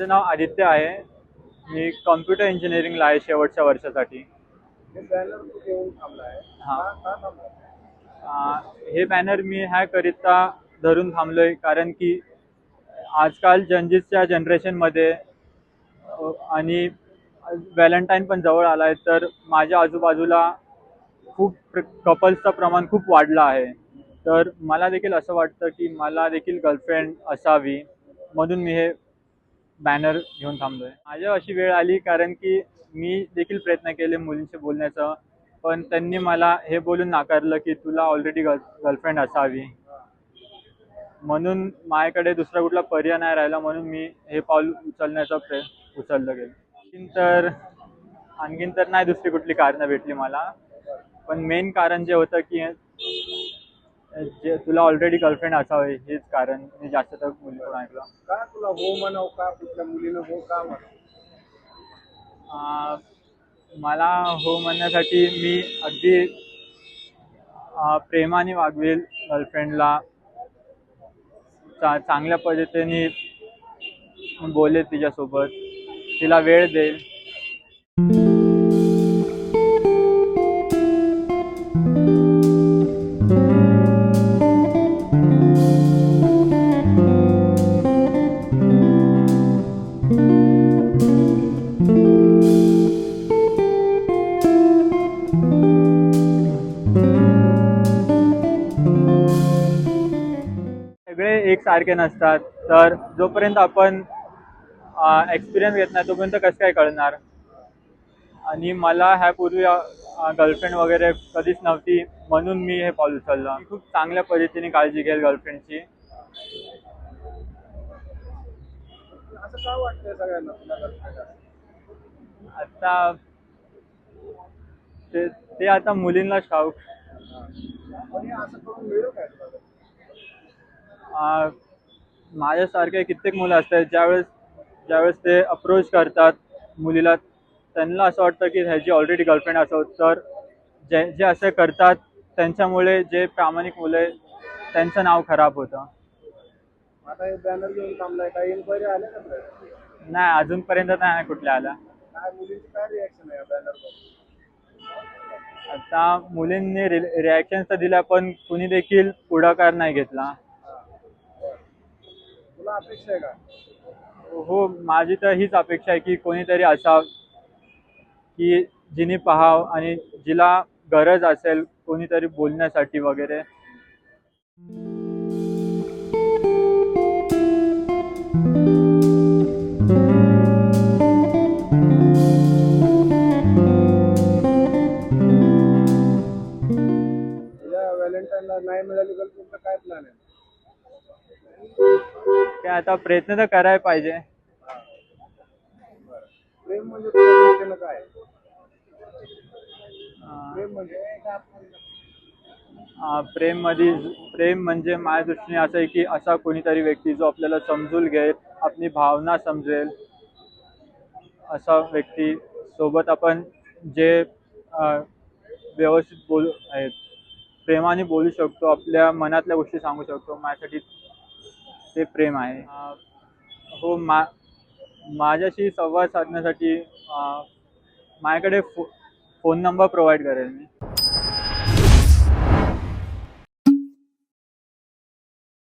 माझं नाव आदित्य आहे. मी कॉम्प्युटर इंजिनिअरिंगला आहे शेवटच्या वर्षासाठी. हां. हे बॅनर मी ह्याकरिता धरून थांबलोय कारण की आजकाल जनजीसच्या जनरेशनमध्ये आणि व्हॅलेंटाईन पण जवळ आला आहे, तर माझ्या आजूबाजूला खूप कपल्सचं प्रमाण खूप वाढलं आहे. तर मला देखील असं वाटतं की मला देखील गर्लफ्रेंड असावी, म्हणून मी हे बॅनर घेऊन थांबलोय. माझ्यावर अशी वेळ आली कारण की मी देखील प्रयत्न केले मुलींशी बोलण्याचा, पण त्यांनी मला हे बोलून नाकारलं की तुला ऑलरेडी गर्लफ्रेंड असावी. म्हणून माझ्याकडे दुसरा कुठला पर्याय नाही राहिला, म्हणून मी हे पाऊल उचलण्याचा उचललं गेलं. आणखीन तर नाही दुसरी कुठली कारणं भेटली मला, पण मेन कारण जे होतं की जे तुला ऑलरेडी गर्लफ्रेंड असावे हेच कारण मी जास्त तर मुलीकडून ऐकलं. का तुला हो म्हणाव, का कुठल्या मुलीनं हो का म्हणावं? मला हो म्हणण्यासाठी मी अगदी प्रेमाने वागवेल गर्लफ्रेंडला, चांगल्या पद्धतीने बोलेल तिच्यासोबत, तिला वेळ देईल. सगळे एकसारखे नसतात, तर जोपर्यंत आपण एक्सपिरियन्स घेत नाही तोपर्यंत कसं काय कळणार. आणि मला ह्यापूर्वी गर्लफ्रेंड वगैरे कधीच नव्हती, म्हणून मी हे पाऊल उचललं. मी खूप चांगल्या पद्धतीने काळजी घेईल गर्लफ्रेंडची. असं का वाटतंय सगळ्यांना तुला गर्लफ्रेंड आहे? आता ते आता मुलींनाच ठाऊक. पण हे असं करून मिळेल काय तुला? माझ्यासारखे कित्येक मुलं असतात ज्यावेळेस ते अप्रोच करतात मुलीला, त्यांना असं वाटतं की ह्याची ऑलरेडी गर्लफ्रेंड असावं, तर जे असं करतात त्यांच्यामुळे जे प्रामाणिक मुलं आहे त्यांचं नाव खराब होतं. आता हे बॅनर घेऊन थांबलाय, काही इन्क्वायरी आल्या का तुला? नाही, अजूनपर्यंत नाही कुठल्या आल्या. काय मुलींची काय रिॲक्शन आहे या बॅनरवर? आता मुलींनी रिॲक्शन तर दिल्या, पण कुणी देखील पुढाकार नाही घेतला. तुला अपेक्षा आहे का? हो, माझी तर हीच अपेक्षा आहे की कोणीतरी असावं की जिने पाहाव आणि जिला गरज असेल कोणीतरी बोलण्यासाठी वगैरे. तुला व्हॅलेंटाईनला नाही मिळाली गर्लफ्रेंडचा काय प्लॅन आहे? काय आता प्रयत्न तर करायला पाहिजे. प्रेम म्हणजे तुझ्या दृष्टीनं काय? प्रेम म्हणजे प्रेम म्हणजे माझ्या दृष्टीने असं आहे की असा कोणीतरी व्यक्ती जो आपल्याला समजून घेईल, आपली भावना समजेल, असा व्यक्ती सोबत आपण जे व्यवस्थित प्रेमाने बोलू शकतो, आपल्या मनातल्या गोष्टी सांगू शकतो. माझ्यासाठी ते प्रेम आहे. हो, माझ्याशी संवाद साधण्यासाठी माझ्याकडे फोन नंबर प्रोव्हाइड करेल मी.